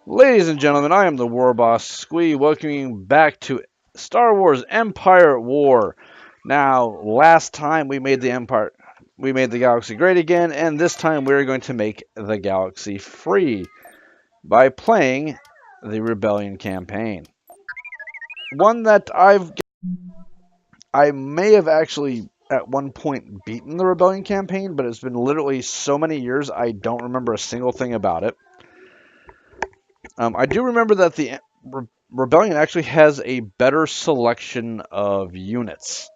Ladies and gentlemen, I am the War Boss Squee, welcoming back to Star Wars Empire at War. Now, last time we made the galaxy great again, and this time we're going to make the galaxy free by playing the Rebellion campaign. One that I may have actually at one point beaten the Rebellion campaign, but it's been literally so many years I don't remember a single thing about it. I do remember that the Rebellion actually has a better selection of units.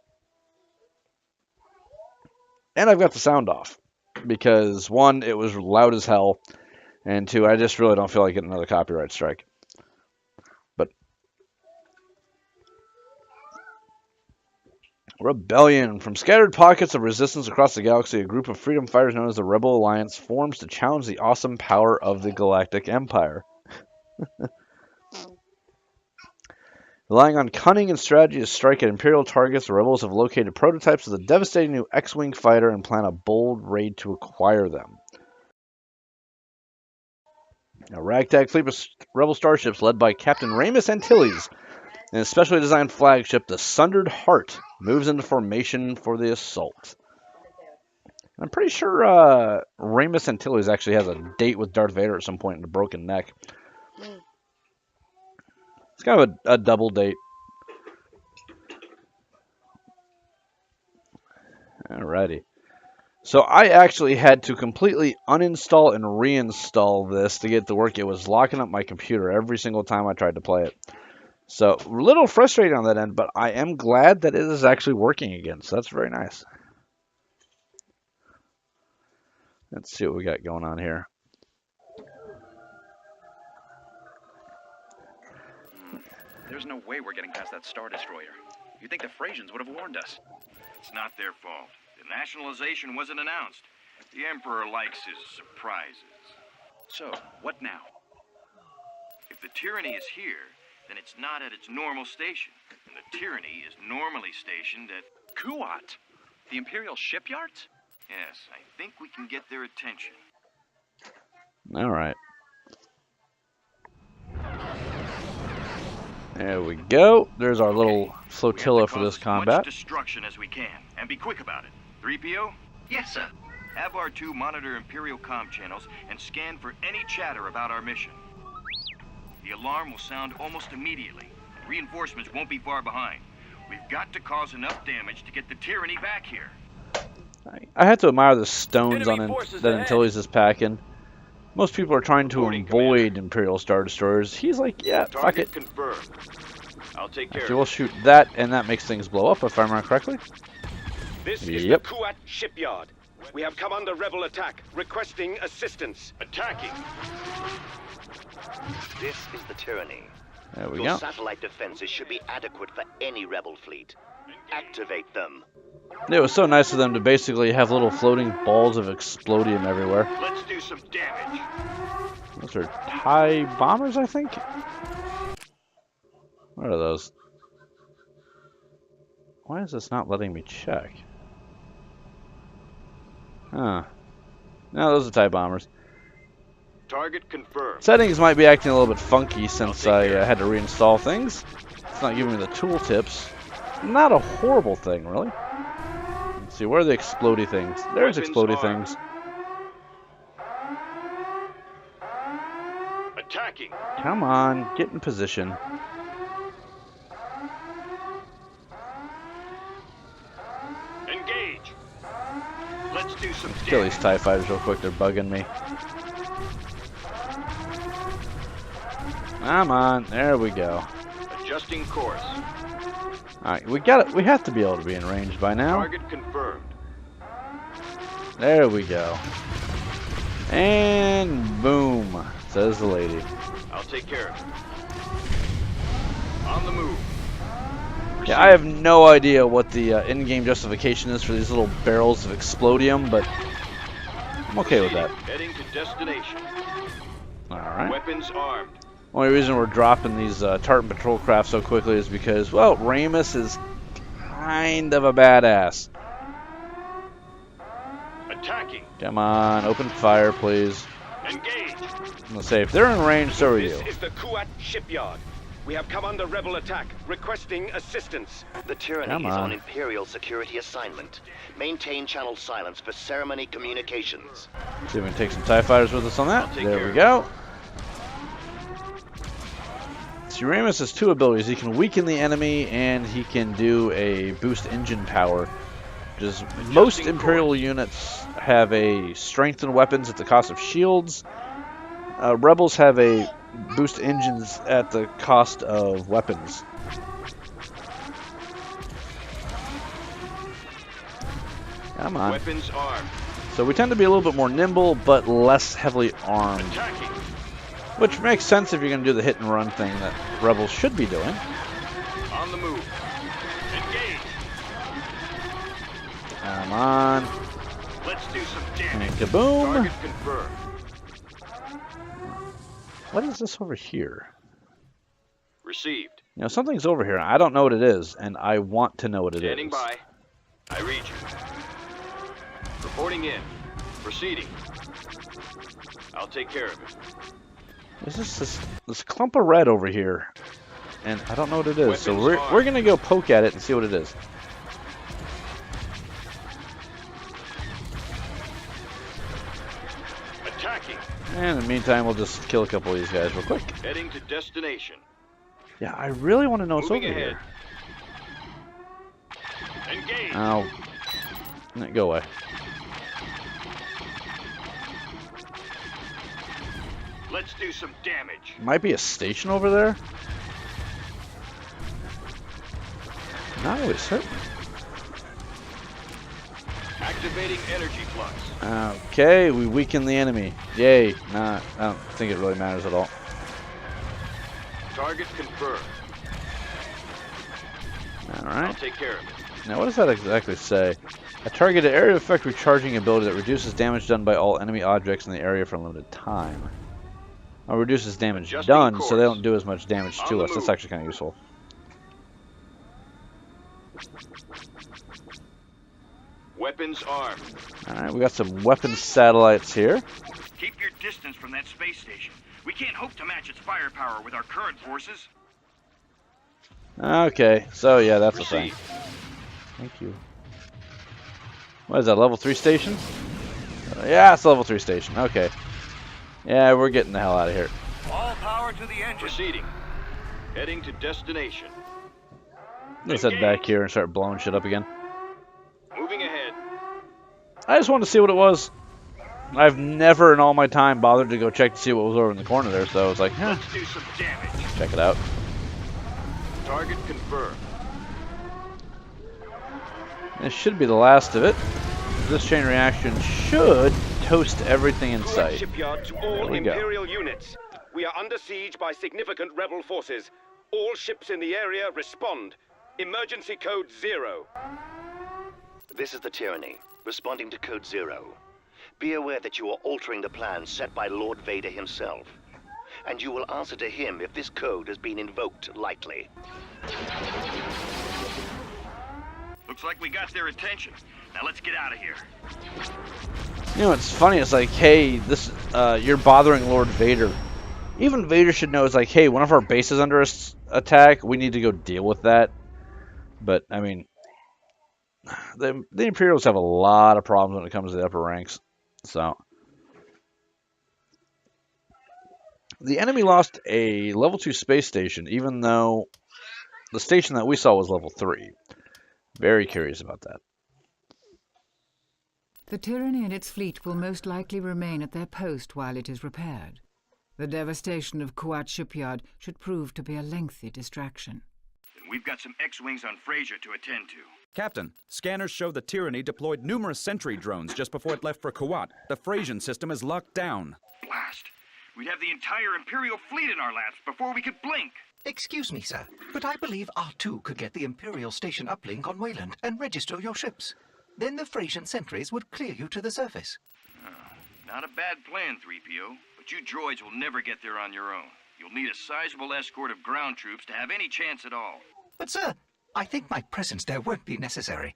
And I've got the sound off. Because, one, it was loud as hell. And two, I just really don't feel like getting another copyright strike. But Rebellion. From scattered pockets of resistance across the galaxy, a group of freedom fighters known as the Rebel Alliance forms to challenge the awesome power of the Galactic Empire. Relying on cunning and strategy to strike at Imperial targets, the rebels have located prototypes of the devastating new X-Wing fighter and plan a bold raid to acquire them. A ragtag fleet of rebel starships led by Captain Ramus Antilles and his specially designed flagship, the Sundered Heart, moves into formation for the assault. I'm pretty sure Ramus Antilles actually has a date with Darth Vader at some point in a broken neck. It's kind of a double date. Alrighty. So I actually had to completely uninstall and reinstall this to get it to work. It was locking up my computer every single time I tried to play it. So a little frustrating on that end, but I am glad that it is actually working again. So that's very nice. Let's see what we got going on here. There's no way we're getting past that Star Destroyer. You'd think the Frisians would have warned us. It's not their fault. The nationalization wasn't announced. The Emperor likes his surprises. So, what now? If the tyranny is here, then it's not at its normal station. And the tyranny is normally stationed at Kuat? The Imperial shipyards? Yes, I think we can get their attention. All right. There we go. There's our little flotilla for this combat. Much destruction as we can, and be quick about it. 3PO? Yes, sir. Have R2 monitor Imperial comm channels and scan for any chatter about our mission. The alarm will sound almost immediately, and reinforcements won't be far behind. We've got to cause enough damage to get the tyranny back here. I have to admire the stones on that Antilles is packing. Most people are trying to avoid Imperial Star Destroyers. He's like, yeah, fuck it. Confirmed. I'll take care. Actually, we'll shoot that, and that makes things blow up, if I remember correctly. This is the Kuat shipyard. We have come under rebel attack, requesting assistance. Attacking. This is the tyranny. There we Your go. satellite defenses should be adequate for any rebel fleet. Activate them. It was so nice of them to basically have little floating balls of explodium everywhere. Let's do some damage. Those are TIE bombers, I think? What are those? Why is this not letting me check? Huh. No, those are TIE bombers. Target confirmed. Settings might be acting a little bit funky since I had to reinstall things. It's not giving me the tooltips. Not a horrible thing, really. Let's see, where are the explodey things? There's explodey things. Attacking. Come on, get in position. Engage. Let's do some Kill damage. these TIE fighters real quick, they're bugging me. Come on, there we go. Adjusting course. Alright, we got it. We have to be able to be in range by now. Target confirmed. There we go. And boom, says the lady. I'll take care of it. On the move. Yeah, I have no idea what the in-game justification is for these little barrels of explodium, but I'm okay with that. Heading to destination. Alright. Weapons armed. Only reason we're dropping these Tartan patrol craft so quickly is because, well, Ramus is kind of a badass. Attacking. Come on, open fire, please. Engage. gonna say, if they're in range, so are you. This is the Kuat shipyard. We have come under rebel attack, requesting assistance. The tyranny Come is on. on Imperial security assignment. Maintain channel silence for ceremony communications. See if we can take some TIE fighters with us on that. take There care we of go. Uramus has 2 abilities. He can weaken the enemy, and he can do a boost engine power. Just most Imperial units have a strengthened weapons at the cost of shields. Rebels have a boost engines at the cost of weapons. Come on. Weapons armed. So we tend to be a little bit more nimble, but less heavily armed. Attacking. Which makes sense if you're going to do the hit and run thing that Rebels should be doing. On the move. Engage. Come on. Let's do some And damage. kaboom! Target confirmed. What is this over here? Received. You know, something's over here. I don't know what it is, and I want to know what it is. Standing by. I read you. Reporting in. Proceeding. I'll take care of it. There's this clump of red over here, and I don't know what it is. So Weapons we're armed. gonna go poke at it and see what it is. Attacking. And in the meantime, we'll just kill a couple of these guys real quick. Heading to destination. Yeah, I really want to know what's Moving over ahead. here. Engage. Ow. No, go away. Let's do some damage. Might be a station over there. Not always certain. Activating energy flux. Okay, we weaken the enemy. Yay. Nah, I don't think it really matters at all. Target confirmed. I'll Alright. take care of it. Now, what does that exactly say? A targeted area effect recharging ability that reduces damage done by all enemy objects in the area for a limited time. Or reduces damage Adjusting done, so course. they don't do as much damage On to the us. That's move. actually kind of useful. Weapons armed. Alright, we got some weapons satellites here. Keep your distance from that space station. We can't hope to match its firepower with our current forces. Okay, so yeah, that's the thing. Proceed. Thank you. What is that, level 3 station? Yeah, it's a level 3 station. Okay. Yeah, we're getting the hell out of here. All power to the engine. Proceeding. Heading to destination. Let's head back here and start blowing shit up again. Moving ahead. I just wanted to see what it was. I've never in all my time bothered to go check to see what was over in the corner there, so I was like, huh, Let's do some damage. check it out. Target confirmed. This should be the last of it. This chain reaction should toast everything in Kuat sight. shipyard to There all we go. Imperial units. We are under siege by significant rebel forces. All ships in the area respond. Emergency code 0. This is the tyranny, responding to Code 0. Be aware that you are altering the plan set by Lord Vader himself. And you will answer to him if this code has been invoked lightly. Looks like we got their attention. Now let's get out of here. You know what's funny? It's like, hey, this you're bothering Lord Vader. Even Vader should know. It's like, hey, one of our bases is under attack. We need to go deal with that. But I mean, the Imperials have a lot of problems when it comes to the upper ranks. So the enemy lost a level 2 space station, even though the station that we saw was level 3. Very curious about that. The tyranny and its fleet will most likely remain at their post while it is repaired. The devastation of Kuat shipyard should prove to be a lengthy distraction. And we've got some X-Wings on Frisia to attend to. Captain, scanners show the Tyranny deployed numerous sentry drones just before it left for Kuat. The Frisian system is locked down. Blast. We'd have the entire Imperial fleet in our laps before we could blink. Excuse me, sir, but I believe R2 could get the Imperial Station uplink on Weyland and register your ships. Then the Frisian sentries would clear you to the surface. Not a bad plan, 3PO, but you droids will never get there on your own. You'll need a sizable escort of ground troops to have any chance at all. But, sir, I think my presence there won't be necessary.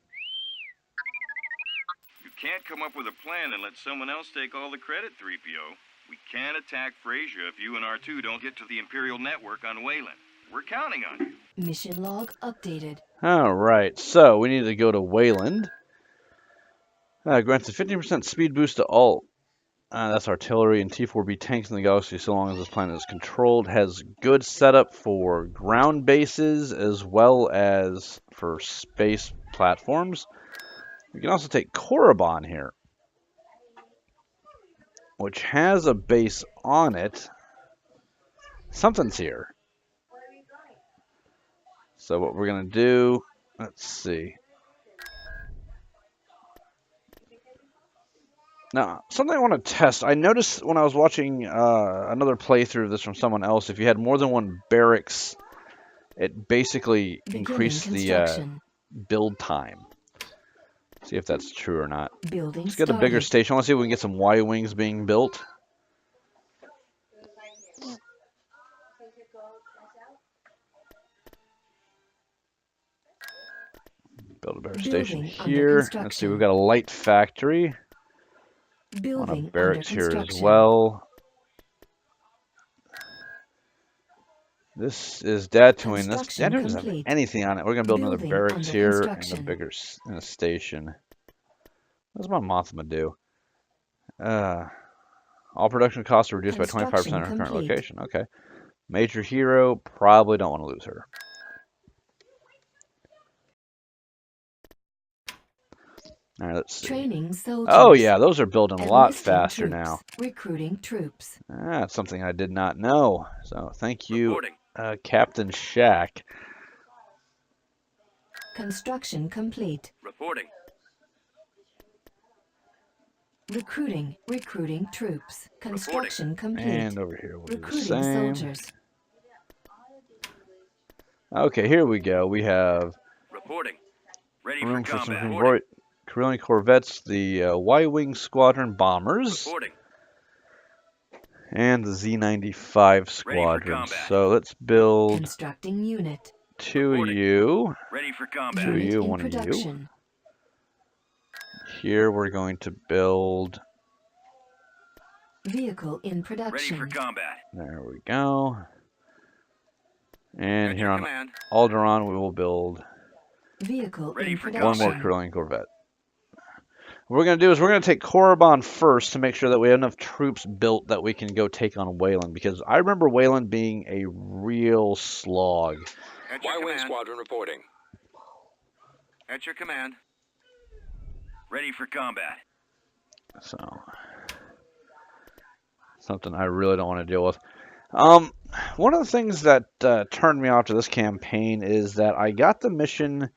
You can't come up with a plan and let someone else take all the credit, 3PO. We can't attack Frisia if you and R2 don't get to the Imperial network on Weyland. We're counting on you. Mission log updated. Alright, so we need to go to Weyland. Grants a 15% speed boost to all. That's artillery and T-4B tanks in the galaxy so long as this planet is controlled. Has good setup for ground bases as well as for space platforms. We can also take Korriban here, which has a base on it. Something's here. So what we're going to do, let's see. Now, something I want to test. I noticed when I was watching another playthrough of this from someone else, if you had more than one barracks, it basically increased the build time. See if that's true or not. Let's get a bigger station. Let's see if we can get some Y-wings being built. Build a better station here. Let's see, we've got a light factory. On a barracks here as well. This is Datuin. This Datuin doesn't have anything on it. We're gonna build another barracks here and a bigger station. What does my Mothma do? All production costs are reduced by 25% on her current location. Okay. Major hero, probably don't want to lose her. All right, let's see. Training soldiers. Oh yeah, those are building a lot faster now. Recruiting troops. That's something I did not know. So thank you, Captain Shack. Construction complete. Reporting. Recruiting troops. Construction complete. And over here we'll do the Recruiting same. soldiers. Okay, here we go. We have Reporting. Ready room for for some combat. Corellian corvettes, the Y-wing squadron bombers, Reporting. and the Z-95 squadron. So let's build Constructing unit. 2 of you. Ready for combat. 2 of Unit you, in 1 of you. production. Here we're going to build. Vehicle in Ready production. for combat. There we go. And At here your on command. Alderaan we will build Vehicle Ready in for production. one more Corellian corvette. What we're going to do is we're going to take Korriban first to make sure that we have enough troops built that we can go take on Weyland, because I remember Weyland being a real slog. At your Y-wing command. squadron reporting. At your command. Ready for combat. So, something I really don't want to deal with. One of the things that turned me off to this campaign is that I got the mission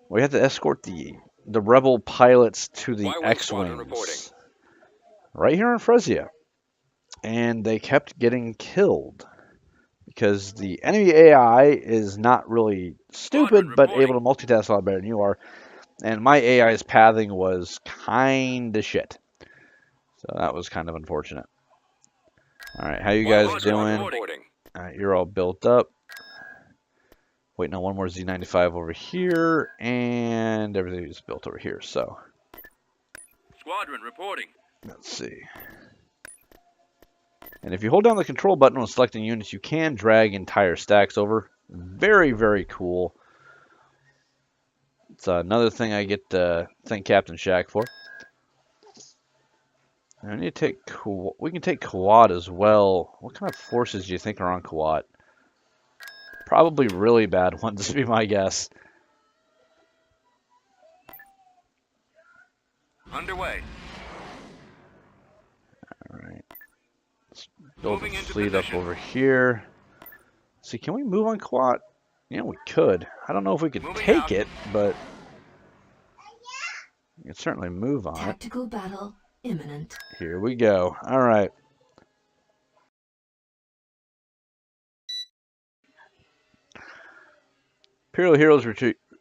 where you have to escort the rebel pilots to the Y-wing squadron X-wings right here in Frisia, and they kept getting killed because the enemy AI is not really stupid but able to multitask a lot better than you are, and my AI's pathing was kind of shit, so that was kind of unfortunate. All right, how you guys doing? All right, you're all built up. Waiting on one more Z95 over here, and everything is built over here. So, Squadron reporting. let's see. And if you hold down the control button when selecting units, you can drag entire stacks over. Very, very cool. It's another thing I get to thank Captain Shack for. I need to take we can take Kuwait as well. What kind of forces do you think are on Kuwait? Probably really bad ones, to be my guess. Underway. All right. Let's build the fleet up over here. See, can we move on Kuwait? Yeah, we could. I don't know if we could take it, but we can certainly move on it. Tactical battle imminent. Here we go. All right. Imperial heroes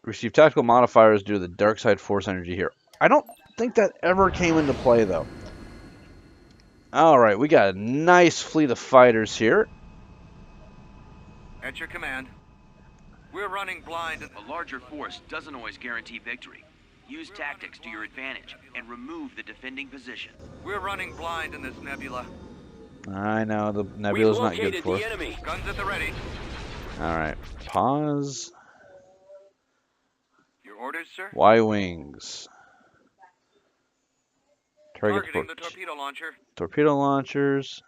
receive tactical modifiers due to the dark side force energy here. I don't think that ever came into play, though. All right, we got a nice fleet of fighters here. At your command. We're running blind. A larger force doesn't always guarantee victory. Use tactics to your advantage and remove the defending position. We're running blind in this nebula. I know, the nebula's not good for us. enemy. Guns at the ready. Alright, pause. Your orders, sir? Y-wings. Targeting the torpedo launcher. Torpedo launchers.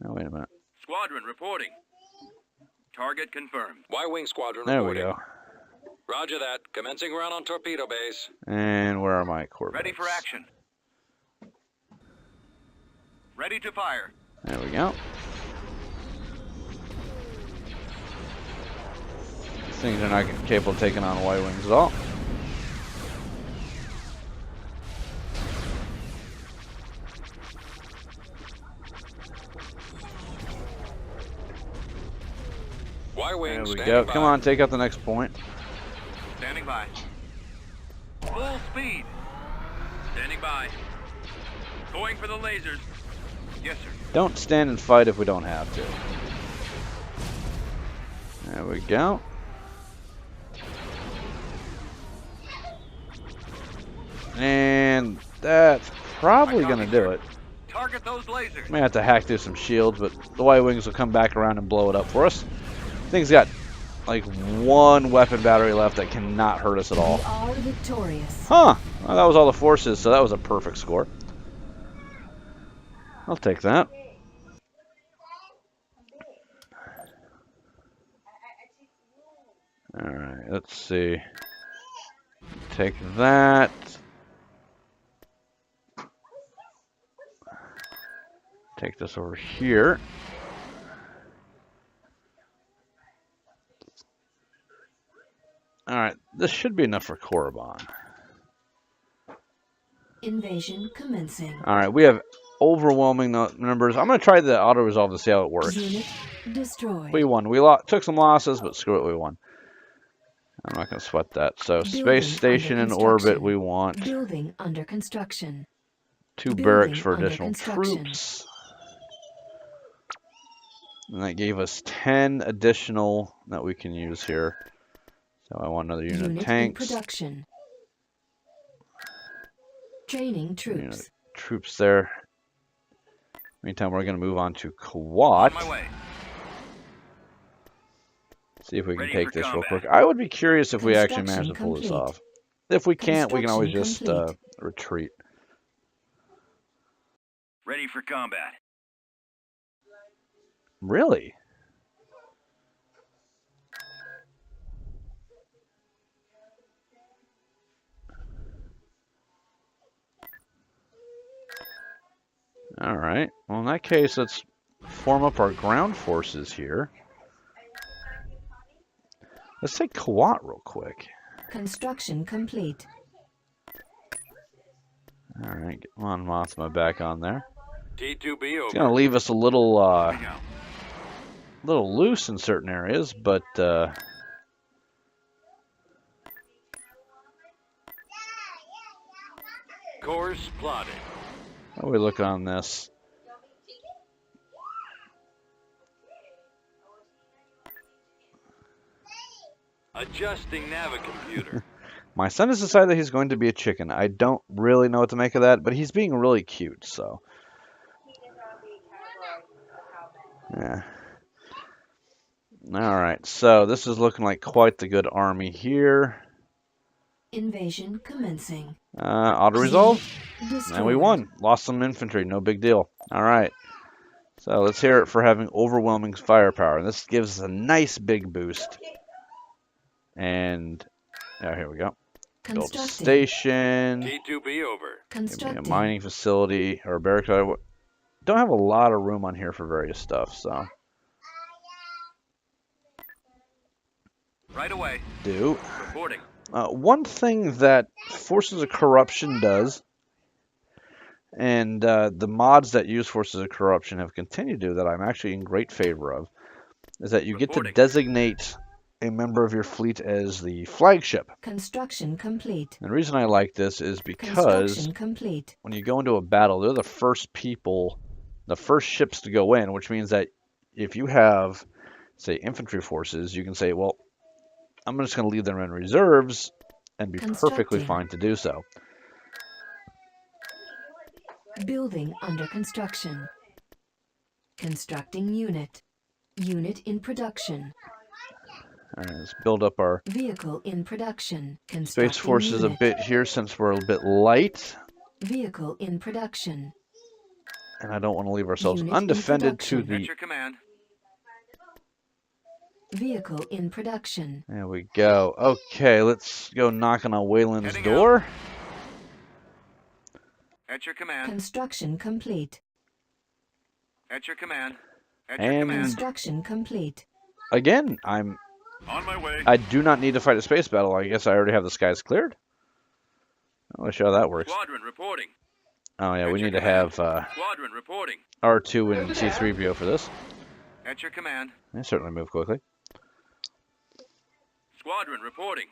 No, wait a minute. Squadron reporting. Target confirmed. Y-wing squadron There we reporting. go. Roger that. Commencing run on torpedo base. And where are my corvettes? Ready for action. Ready to fire. There we go. These things are not capable of taking on Y-wings at all. Y-wing There we standing go. by. Come on, take out the next point. Standing by. Full speed. Standing by. Going for the lasers. Yes, sir. Don't stand and fight if we don't have to. There we go. And that's probably going to do it. Target those lasers. May have to hack through some shields, but the Y-wings will come back around and blow it up for us. Thing's got like one weapon battery left that cannot hurt us at all. We are victorious. Huh. Well, that was all the forces, so that was a perfect score. I'll take that. Alright, let's see. Take that. Take this over here. Alright, this should be enough for Korriban. Invasion commencing. Alright, we have overwhelming numbers. I'm going to try the auto-resolve to see how it works. Unit destroyed. We won. We took some losses, but screw it, we won. I'm not going to sweat that. So, Building space station in under orbit construction. we want. Building under construction. 2 Building barracks for under additional construction. troops. And that gave us 10 additional that we can use here. So I want another unit of Unit in tanks. production. Training troops. Unit of troops there. Meantime, we're going to move on to Kawat. On my way. See if we can Ready take for this real combat. quick. I would be curious if we actually manage Construction to pull this complete. off. If we can't, we can always just Construction complete. retreat. Ready for combat. Really? All right. Well, in that case, let's form up our ground forces here. Let's take Kawat real quick. Construction complete. All right, come on, Mothma, back on there. T2B It's over. gonna leave us a little, Here we go. little loose in certain areas, but Course plotted. how do we look on this? Adjusting navicomputer. My son has decided that he's going to be a chicken. I don't really know what to make of that, but he's being really cute, so. Yeah. Alright, so this is looking like quite the good army here. Invasion commencing. Auto-resolve, Destroyed. and we won. Lost some infantry, no big deal. Alright, so let's hear it for having overwhelming firepower. This gives us a nice big boost. And, here we go. Build a Constructing. station. T2B over. Give me Constructing. a mining facility or a barracks. I don't have a lot of room on here for various stuff, so Right away. do. Reporting. One thing that Forces of Corruption does, and the mods that use Forces of Corruption have continued to do that I'm actually in great favor of, is that you get to Reporting. designate a member of your fleet as the flagship. Construction complete. And the reason I like this is because Construction complete. when you go into a battle, they're the first people, the first ships to go in, which means that if you have, say, infantry forces, you can say, well, I'm just going to leave them in reserves and be perfectly Constructing. fine to do so. Building under construction. Constructing unit. Unit in production. All right, let's build up our Vehicle in production. Space Constructing Forces a unit. bit here since we're a bit light. Vehicle in production. And I don't want to leave ourselves Unit in undefended to production. the... At your command. Vehicle in production. There we go. Okay, let's go knocking on Weyland's Heading door. At your command. Construction complete. At your command. At your And command. Construction complete. again, On my way. I do not need to fight a space battle. I guess I already have the skies cleared. I'll show you how that works. Squadron reporting. Oh yeah, At we your need to command. have Squadron reporting. R2 and C3PO for this. At your command. They certainly move quickly. Squadron reporting.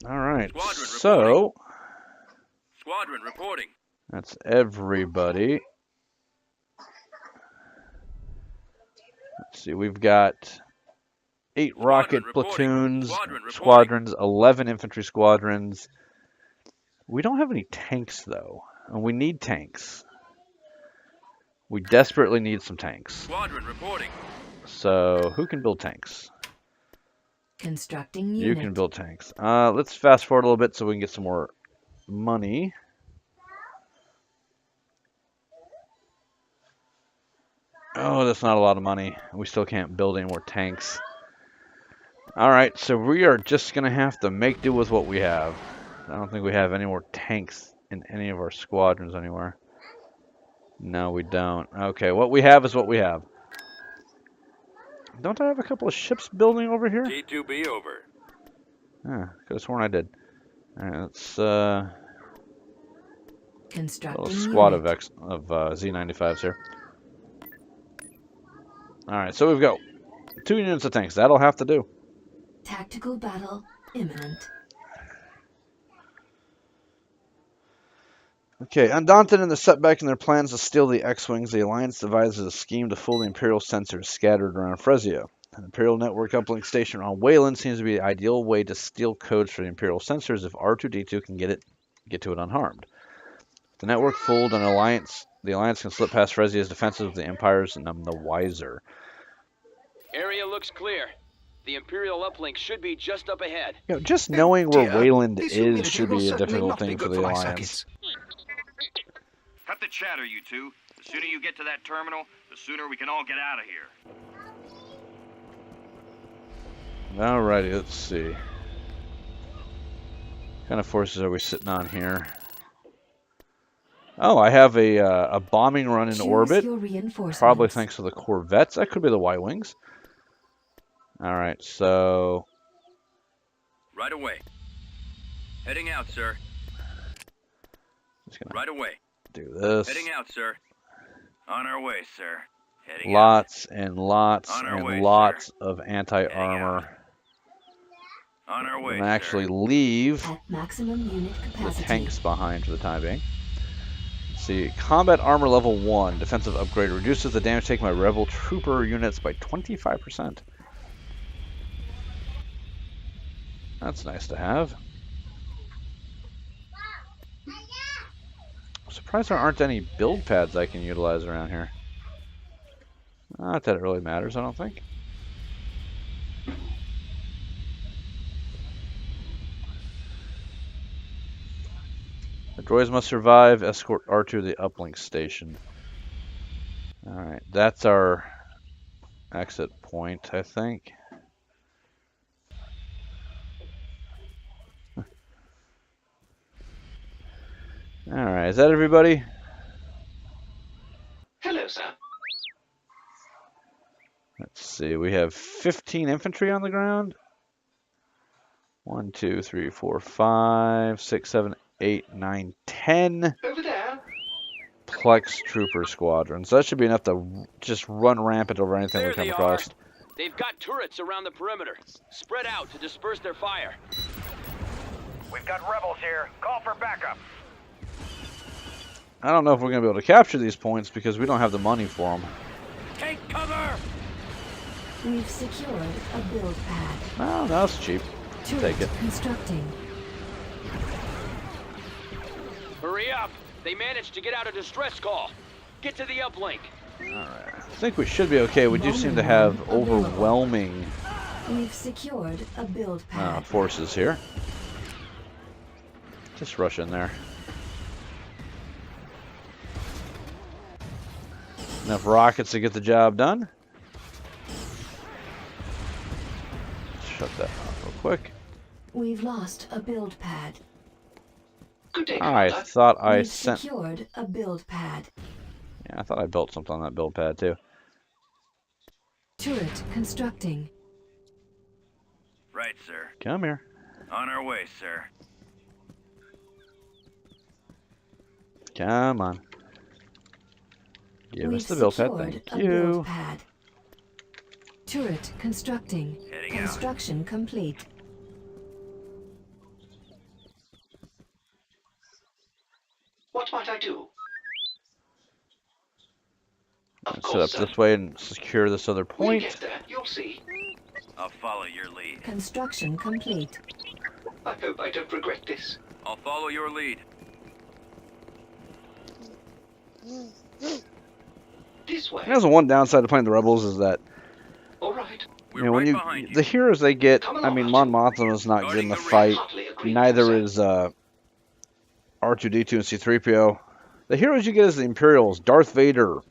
All right, Squadron so Squadron reporting. that's everybody. Let's see, we've got 8 rocket reporting. platoons, Squadron reporting. squadrons, 11 infantry squadrons. We don't have any tanks, though, and we need tanks. We desperately need some tanks. Squadron reporting. So, who can build tanks? Constructing unit. You can build tanks. Let's fast forward a little bit so we can get some more money. Oh, that's not a lot of money. We still can't build any more tanks. Alright, so we are just going to have to make do with what we have. I don't think we have any more tanks in any of our squadrons anywhere. No, we don't. Okay, what we have is what we have. Don't I have a couple of ships building over here? T2B over. Yeah, could have sworn I did. Alright, let's Constructing little squad of unit. Z95s here. Alright, so we've got 2 units of tanks. That'll have to do. Tactical battle imminent. Okay, undaunted in the setback in their plans to steal the X-Wings, the Alliance devises a scheme to fool the Imperial sensors scattered around Frisia. An Imperial network uplink station on Weyland seems to be the ideal way to steal codes for the Imperial sensors if R2-D2 can get to it unharmed. If the network fooled an Alliance, the Alliance can slip past Frisia's defenses with the Empire's none the wiser. Area looks clear. The Imperial uplink should be just up ahead. You know, just knowing where Dear, Weyland this is humidity should will be a certainly difficult not be thing for good the my Alliance. circuits. Cut the chatter, you two. The sooner you get to that terminal, the sooner we can all get out of here. Alrighty, let's see. What kind of forces are we sitting on here? Oh, I have a bombing run in Choose orbit. your reinforcements. Probably thanks to the Corvettes. That could be the Y-Wings. Alright, so... Right away. Heading out, sir. Just gonna Right away. do this. Heading out, sir. On our way, sir. Heading Lots and lots On our and way, lots sir. of anti-armor. out. On our way, And sir. actually leave At maximum unit the capacity. tanks behind for the time being. Let's see, combat armor level 1, defensive upgrade reduces the damage taken by rebel trooper units by 25%. That's nice to have. I'm surprised there aren't any build pads I can utilize around here. Not that it really matters, I don't think. The droids must survive. Escort R2 to the uplink station. Alright, that's our exit point, I think. Alright, is that everybody? Hello, sir. Let's see, we have 15 infantry on the ground. 1, 2, 3, 4, 5, 6, 7, 8, 9, 10 Over there. Plex trooper squadrons. So that should be enough to just run rampant over anything There we come they across. are. They've got turrets around the perimeter. Spread out to disperse their fire. We've got rebels here. Call for backup. I don't know if we're going to be able to capture these points because we don't have the money for them. Take cover! We've secured a build pad. Oh, that's cheap. Turret Take it. constructing. Hurry up! They managed to get out a distress call. Get to the uplink. Alright, I think we should be okay. We do seem to have overwhelming We've secured a build pad. forces here. Just rush in there. Enough rockets to get the job done. Shut that off real quick. We've lost a build pad. Good day, I Commander. thought I We've sent... secured a build pad. Yeah, I thought I built something on that build pad too. Turret constructing. Right, sir. Come here. On our way, sir. Come on. Give We've us the build pad, secured thank a you. build pad. Turret constructing. Heading out. Construction complete. What might I do? Of Set course, up sir. this way and secure this other We'll point. get there. You'll see. I'll follow your lead. Construction complete. I hope I don't regret this. I'll follow your lead. This way. There's the one downside to playing the Rebels is that All right. you know, when you the heroes they get, I mean, Mon Mothma is not good in the fight. Hardly agree, Neither sir. is R2D2 and C3PO. The heroes you get is the Imperials, Darth Vader, What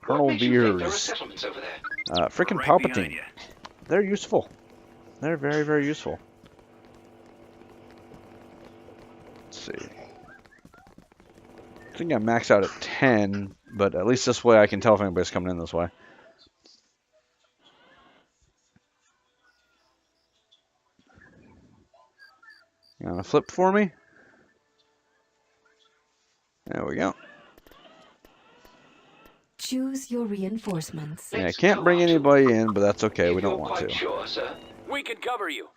Colonel makes you think there are Beers, settlements over there? frickin' Right behind Palpatine. you. They're useful. They're very, very useful. Let's see. I think I maxed out at 10, but at least this way I can tell if anybody's coming in this way. You wanna flip for me? There we go. Choose your reinforcements. Yeah, I can't bring anybody in, but that's okay. We If you're don't want quite to. sure, sir. We can cover you.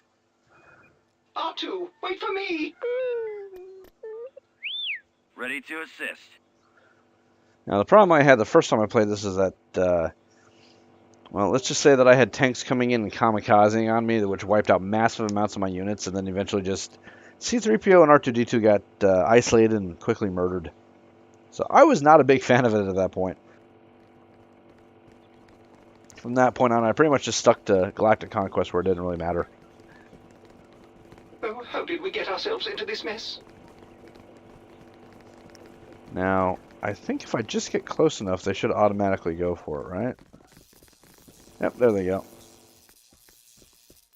R2, wait for me. Ready to assist. Now, the problem I had the first time I played this is that, well, let's just say that I had tanks coming in and kamikazing on me, which wiped out massive amounts of my units, and then eventually just C-3PO and R2-D2 got isolated and quickly murdered. So I was not a big fan of it at that point. From that point on, I pretty much just stuck to Galactic Conquest where it didn't really matter. Oh, how did we get ourselves into this mess? Now, I think if I just get close enough, they should automatically go for it, right? Yep, there they go.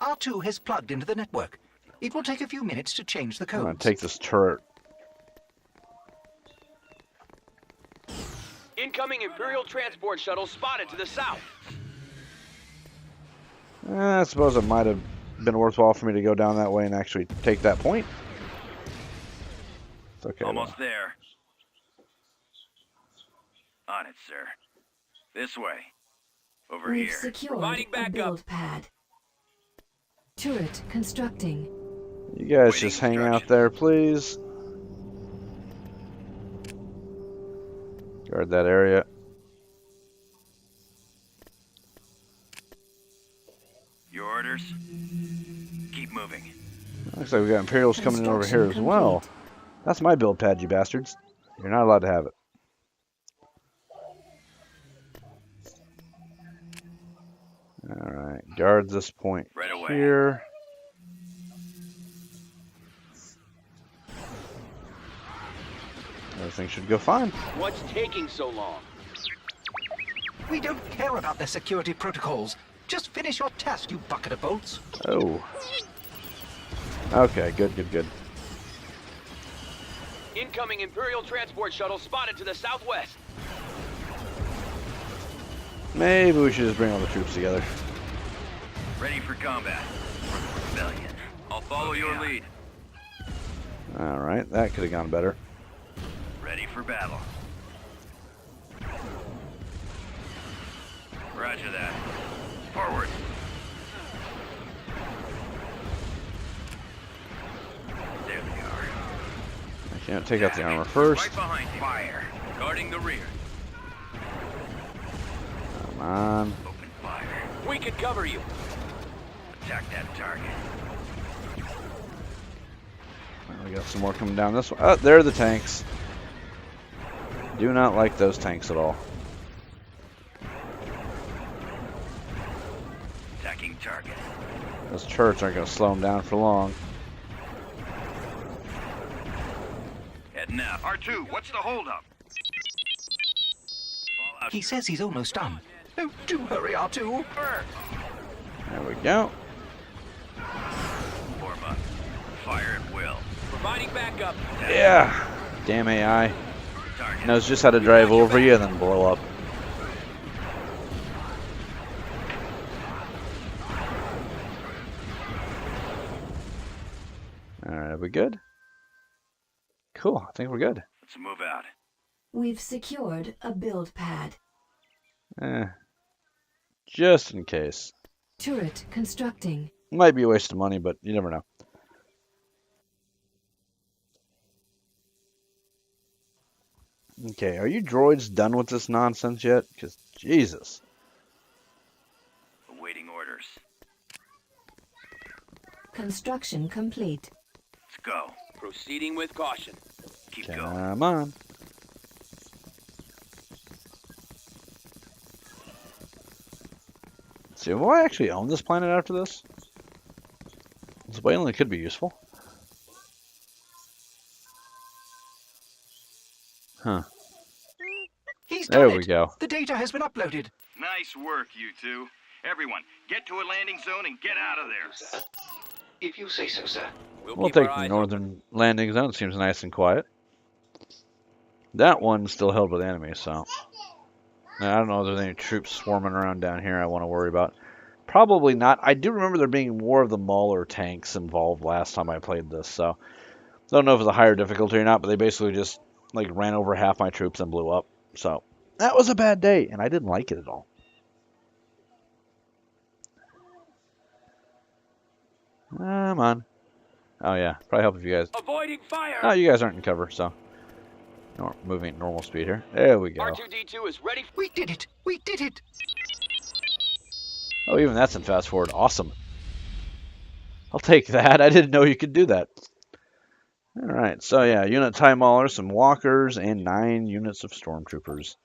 R2 has plugged into the network. It will take a few minutes to change the I'm codes. going to take this turret. Incoming Imperial transport shuttle spotted to the south. I suppose it might have been worthwhile for me to go down that way and actually take that point. It's okay. Almost there. On it, sir. This way. Over We've here. secured Providing a backup. build pad. Turret constructing. You guys Waiting just hang out instructions. there, please. Guard that area. Your orders? Keep moving. Looks like we got Imperials coming in over here as well. That's my build pad, you bastards. You're not allowed to have it. Alright, guard this point Right away. here. Everything should go fine. What's taking so long? We don't care about their security protocols. Just finish your task, you bucket of bolts. Oh. Okay, good, good, good. Incoming Imperial transport shuttle spotted to the southwest. Maybe we should just bring all the troops together. Ready for combat. Rebellion. I'll follow your lead. Alright, that could have gone better. Ready for battle. Roger that. Forward. There they are. I can't take out the armor first. Right behind you. Fire. Guarding the rear. Come on. Open fire. We can cover you. Attack that target. We got some more coming down this way. Oh, there are the tanks. Do not like those tanks at all. Attacking target. Those turrets aren't going to slow them down for long. Heading out. R2, what's the holdup? He says he's almost done. Oh, do hurry, R2. There we go. Form up. Fire at will. Providing backup. Yeah. Damn AI. Knows just how to drive over you and then blow up. Alright, are we good? Cool, I think we're good. Let's move out. We've secured a build pad. Just in case. Turret constructing. Might be a waste of money, but you never know. Okay, are you droids done with this nonsense yet? Because, Jesus. Awaiting orders. Construction complete. Let's go. Proceeding with caution. Keep going. Come on. See, will I actually own this planet after this? This Weyland could be useful. Huh. He's There done we it. go. The data has been uploaded. Nice work, you two. Everyone, get to a landing zone and get out of there. If you say so, sir. We'll take the northern landing zone. Seems nice and quiet. That one's still held by the enemy, so... Now, I don't know if there's any troops swarming around down here I want to worry about. Probably not. I do remember there being more of the Mauler tanks involved last time I played this, so... Don't know if it's a higher difficulty or not, but they basically just, like, ran over half my troops and blew up. So, that was a bad day, and I didn't like it at all. Come on. Oh, yeah. Probably help if you guys... Avoiding fire. Oh, you guys aren't in cover, so... Moving at normal speed here. There we go. R2-D2 is ready. We did it. We did it. Oh, even that's in fast forward. Awesome. I'll take that. I didn't know you could do that. Alright, so yeah, unit TIE Maulers, some walkers, and 9 units of stormtroopers.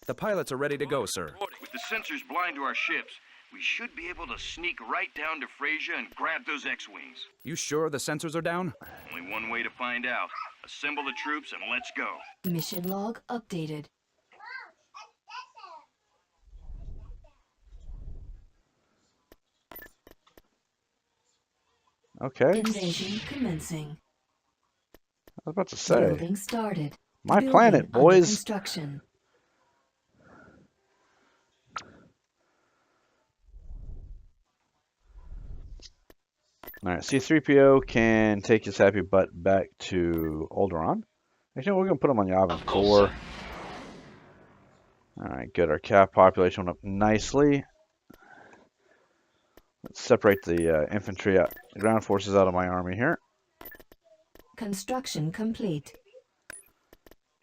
The pilots are ready to go, sir. With the sensors blind to our ships, we should be able to sneak right down to Frisia and grab those X-Wings. You sure the sensors are down? Only one way to find out. Assemble the troops and let's go. Mission log updated. Okay. Invasion commencing. I was about to say. Building started. My Building planet, under boys. construction. Alright, C-3PO can take his happy butt back to Alderaan. Actually, we're going to put him on Yavin 4. Alright, good. Our cap population went up nicely. Let's separate the infantry, the ground forces out of my army here. Construction complete.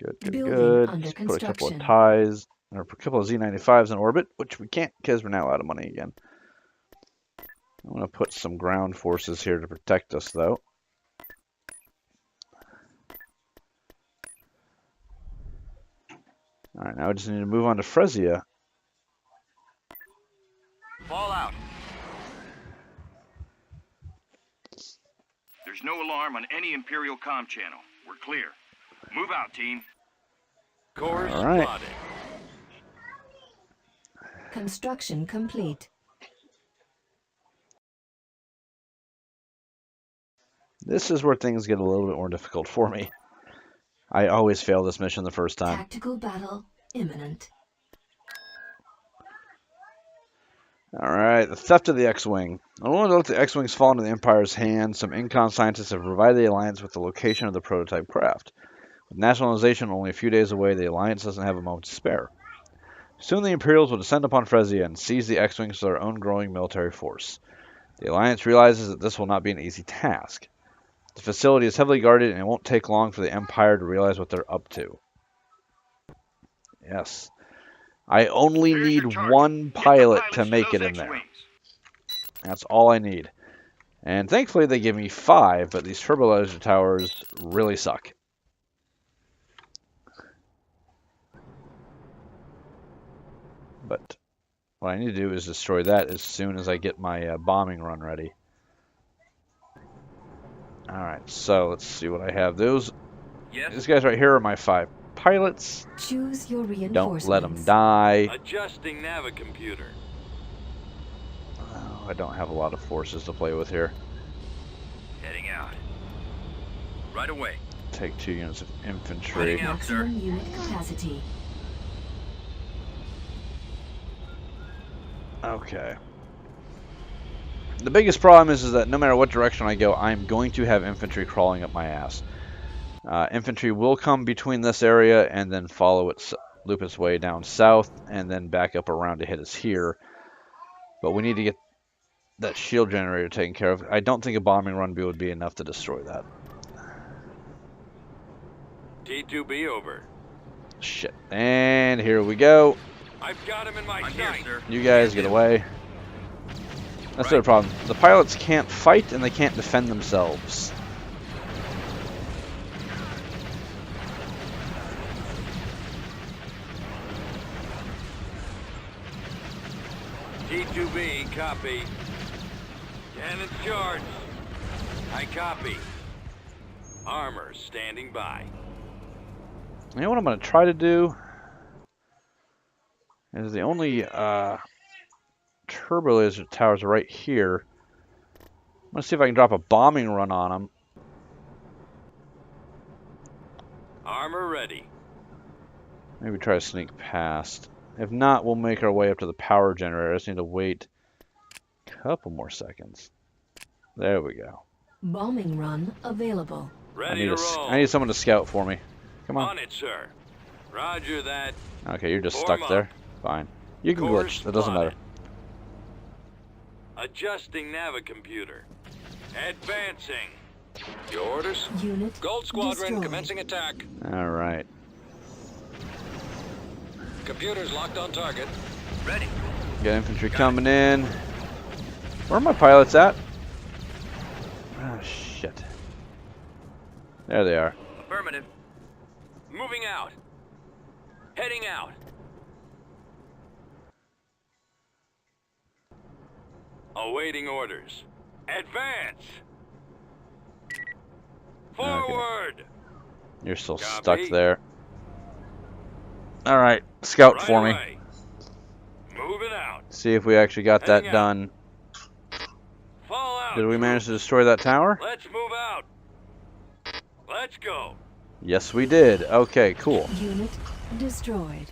Good, good, Building good. under Let's put a couple of construction. ties, or a couple of Z-95s in orbit, which we can't because we're now out of money again. I'm going to put some ground forces here to protect us, though. Alright, now we just need to move on to Frisia. Fall out. There's no alarm on any Imperial comm channel. We're clear. Move out, team. Course All right. plotted. Construction complete. This is where things get a little bit more difficult for me. I always fail this mission the first time. Tactical battle imminent. Alright, the theft of the X-Wing. I want to let the X-Wings fall into the Empire's hands. Some Incon scientists have provided the Alliance with the location of the prototype craft. With nationalization only a few days away, the Alliance doesn't have a moment to spare. Soon the Imperials will descend upon Frisia and seize the X-Wings to their own growing military force. The Alliance realizes that this will not be an easy task. The facility is heavily guarded, and it won't take long for the Empire to realize what they're up to. Yes. I only There's your need target. one Get the pilot pilots to make those it in there. X-Wings. That's all I need. And thankfully they give me 5, but these turbolaser towers really suck. But what I need to do is destroy that as soon as I get my bombing run ready. Alright, so let's see what I have. These guys right here are my 5 pilots. Choose your reinforcements. Don't let them die. Adjusting navicomputer. Oh, I don't have a lot of forces to play with here. Heading out. Right away. Take 2 units of infantry. Maximum unit capacity. Okay. The biggest problem is that no matter what direction I go, I'm going to have infantry crawling up my ass. Infantry will come between this area and then loop its way down south and then back up around to hit us here. But we need to get that shield generator taken care of. I don't think a bombing run would be enough to destroy that. T2B over. Shit. And here we go. I've got him in my sight. You guys get away. That's their problem. The pilots can't fight and they can't defend themselves. T2B, copy. Cannons charged. I copy. Armor standing by. You know what I'm going to try to do? Is the only turbo laser towers right here. I'm going to see if I can drop a bombing run on them. Armor ready. Maybe try to sneak past. If not, we'll make our way up to the power generator. I just need to wait a couple more seconds. There we go. Bombing run available. Ready to roll. I need someone to scout for me. Come on. On it, sir. Roger that. Okay, you're just Form stuck there. Fine. You can Course glitch. That doesn't matter. Adjusting navicomputer. Advancing. Your orders? Unit Gold Squadron destroyed. commencing attack. All right. Computers locked on target. Ready. Got infantry coming in. Where are my pilots at? Oh, shit. There they are. Affirmative. Moving out. Heading out. Awaiting orders. Advance. Forward. Okay. You're still Copy. stuck there. All right, scout Right for me. away. Moving out. See if we actually got that Heading out. done. Fall out. Did we manage to destroy that tower? Let's move out. Let's go. Yes, we did. Okay, cool. Unit destroyed.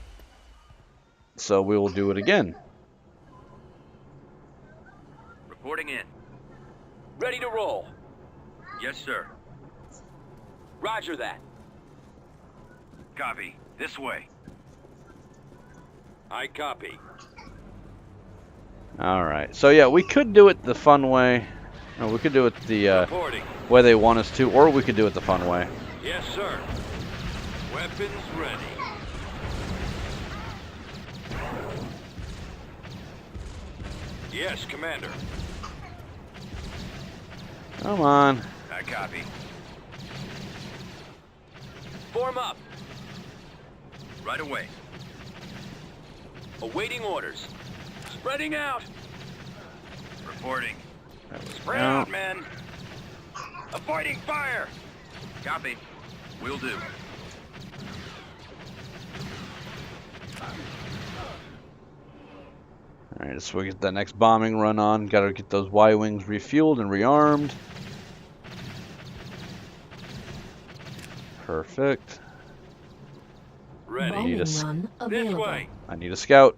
So we will do it again. Reporting in. Ready to roll. Yes, sir. Roger that. Copy. This way. I copy. All right. So yeah, we could do it the fun way. No, we could do it the Reporting. way they want us to, or we could do it the fun way. Yes, sir. Weapons ready. Yes, Commander. Come on. I copy. Form up. Right away. Awaiting orders. Spreading out. Reporting. Spread out, men. Avoiding fire. Copy. Will do. All right, so we get that next bombing run on. Got to get those Y-wings refueled and rearmed. Perfect. Ready. Bombing Need a run This available. way. I need a scout.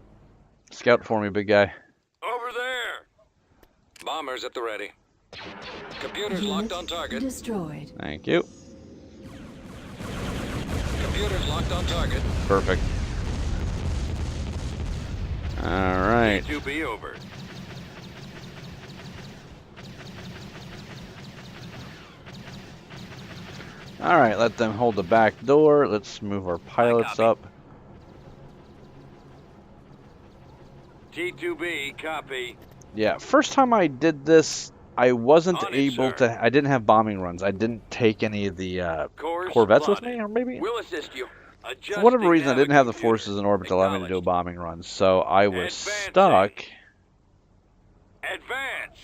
Scout for me, big guy. Over there. Bombers at the ready. Computers Unit locked on target. destroyed. Thank you. Computers locked on target. Perfect. All right. T2B over. All right, let them hold the back door. Let's move our pilots copy. up. T2B, copy. Yeah, first time I did this, I wasn't On it, able sir. to. I didn't have bombing runs. I didn't take any of the Corvettes with me, or maybe. We'll assist you. For whatever reason, I didn't have the forces in orbit to allow me to do a bombing run, so I was stuck. Advance.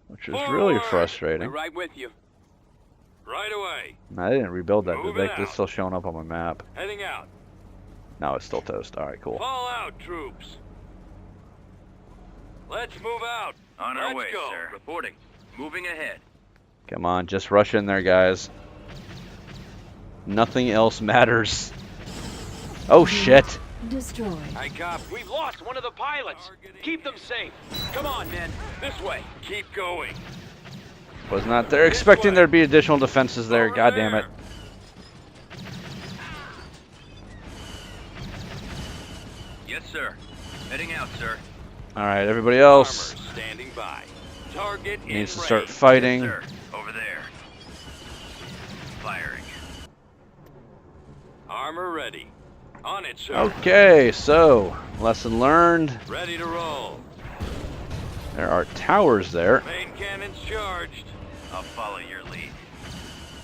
Which was really frustrating. We're right with you. Right away. I didn't rebuild that, did they? Moving It's out. still showing up on my map. Heading out. No, it's still toast. Alright, cool. Fall out, troops. Let's move out. On our Let's way, go. sir. Reporting. Moving ahead. Come on, just rush in there, guys. Nothing else matters. Oh, shit. Destroyed. I cop. We've lost one of the pilots. Keep them safe. Come on, men. This way. Keep going. Was not there expecting there'd be additional defenses there. Over God damn it. Yes, sir. Heading out, sir. Alright, everybody else Armor standing by. Target in needs to start range. fighting. Sir, over there. Firing. Armor ready. On it, sir. Okay, so, lesson learned. Ready to roll. There are towers there. Main cannons charged. I'll follow your lead.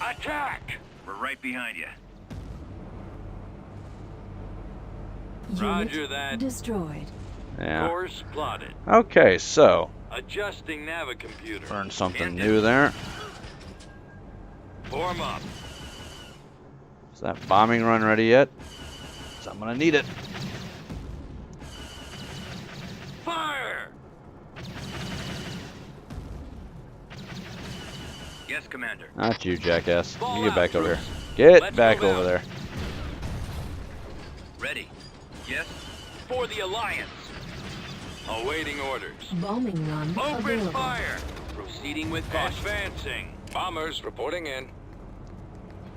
Attack! We're right behind you. Roger Unit that. destroyed. Yeah. Course plotted. Okay, so, Adjusting navicomputer. learned something new there. Form up. Is that bombing run ready yet? 'Cause I'm gonna need it. Fire! Yes, Commander. Not you, jackass. Fall You get out, back over troops. here. Get Let's back move over out. there. Ready. Yes? For the Alliance. Awaiting orders. Bombing run Open available. fire. Proceeding with caution. Advancing. Bombers reporting in.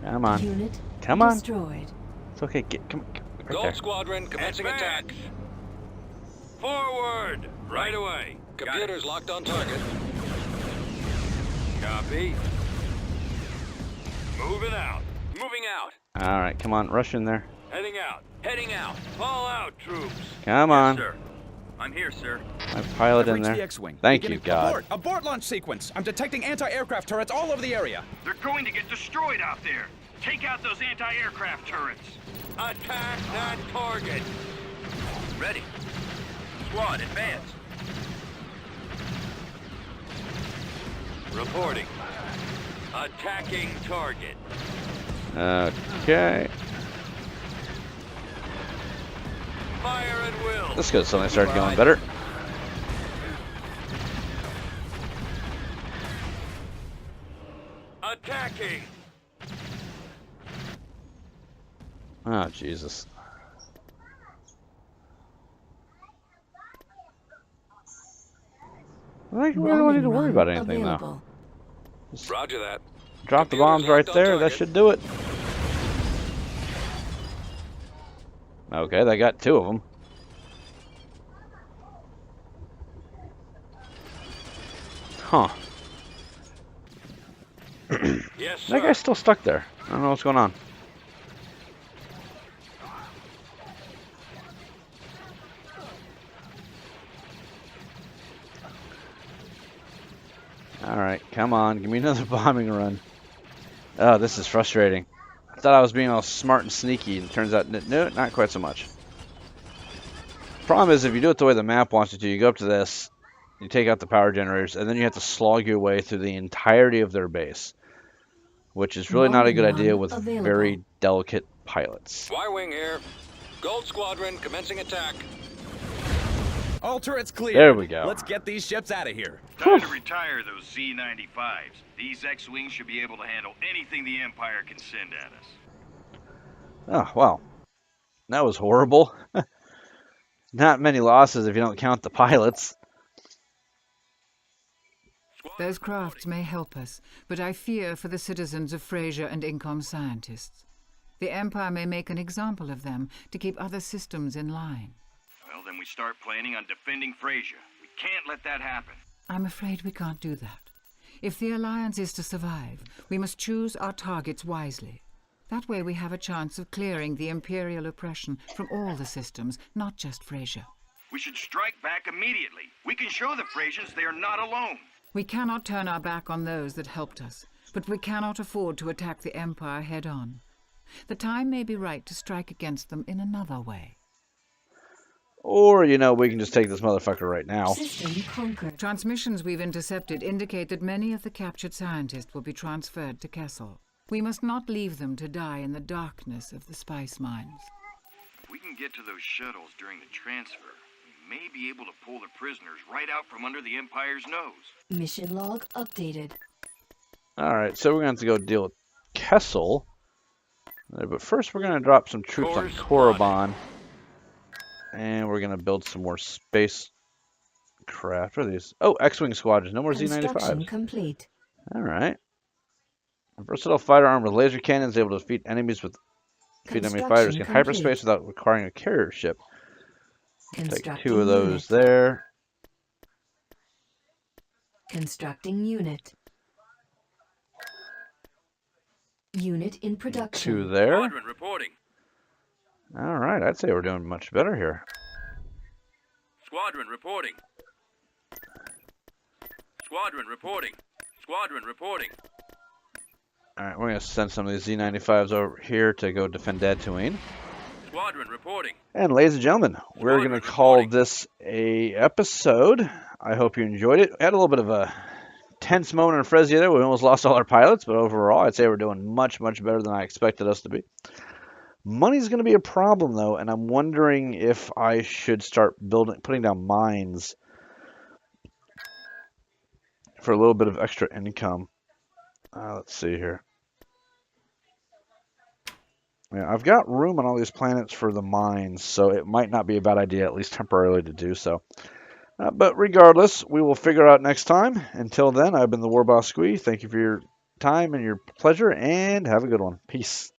Come on. Unit Come on. destroyed. It's okay. Come right Gold there. Squadron commencing attack. Forward. Right away. Computers locked on target. Copy. Moving out. Moving out. Alright, come on. Rush in there. Heading out. Heading out. Fall out, troops. Come on. Yes, sir. I'm here, sir. My pilot in Reach there. the X-wing. Thank Beginning- you, God. Abort! Abort launch sequence! I'm detecting anti-aircraft turrets all over the area. They're going to get destroyed out there. Take out those anti-aircraft turrets. Attack that target. Ready. Squad, advance. Reporting. Attacking target. Okay. Fire at will. Let's go. Something started going better. Attacking. Oh, Jesus. I don't need to worry about anything, though. Available. Roger that. Drop the Computers bombs right locked on there. That target. should do it. Okay, they got two of them. Huh. Yes, sir. That guy's still stuck there. I don't know what's going on. Alright, come on. Give me another bombing run. Oh, this is frustrating. I thought I was being all smart and sneaky, and it turns out, no, not quite so much. Problem is, if you do it the way the map wants you to, you go up to this, you take out the power generators, and then you have to slog your way through the entirety of their base. Which is really not a good idea with very delicate pilots. Y-wing here. Gold Squadron commencing attack. All turrets clear. There we go. Let's get these ships out of here. Time to retire those Z-95s. These X-Wings should be able to handle anything the Empire can send at us. Oh, well. That was horrible. Not many losses if you don't count the pilots. Those crafts may help us, but I fear for the citizens of Frisia and Incom scientists. The Empire may make an example of them to keep other systems in line. Well, then we start planning on defending Frisia. We can't let that happen. I'm afraid we can't do that. If the Alliance is to survive, we must choose our targets wisely. That way we have a chance of clearing the Imperial oppression from all the systems, not just Frisia. We should strike back immediately. We can show the Frisians they are not alone. We cannot turn our back on those that helped us, but we cannot afford to attack the Empire head-on. The time may be right to strike against them in another way. Or, you know, we can just take this motherfucker right now. System conquered. Transmissions we've intercepted indicate that many of the captured scientists will be transferred to Kessel. We must not leave them to die in the darkness of the spice mines. If we can get to those shuttles during the transfer, we may be able to pull the prisoners right out from under the Empire's nose. Mission log updated. Alright, so we're going to have to go deal with Kessel. But first we're going to drop some troops on Korriban. And we're going to build some more spacecraft. What are these? Oh, X-Wing squadrons. No more Construction Z-95s. complete. Alright. A versatile fighter armed with laser cannons able to defeat enemy fighters in hyperspace without requiring a carrier ship. Take 2 of those there. Constructing unit. Unit in production. 2 there. Squadron reporting. Alright, I'd say we're doing much better here. Squadron reporting. Squadron reporting. Squadron reporting. Alright, we're going to send some of these Z-95s over here to go defend Tatooine. Squadron reporting. And ladies and gentlemen, we're going to call this a episode. I hope you enjoyed it. We had a little bit of a tense moment in Frisia there. We almost lost all our pilots, but overall, I'd say we're doing much, much better than I expected us to be. Money's going to be a problem, though, and I'm wondering if I should start putting down mines for a little bit of extra income. Let's see here. Yeah, I've got room on all these planets for the mines, so it might not be a bad idea, at least temporarily, to do so. But regardless, we will figure out next time. Until then, I've been the Warboss Squee. Thank you for your time and your pleasure, and have a good one. Peace.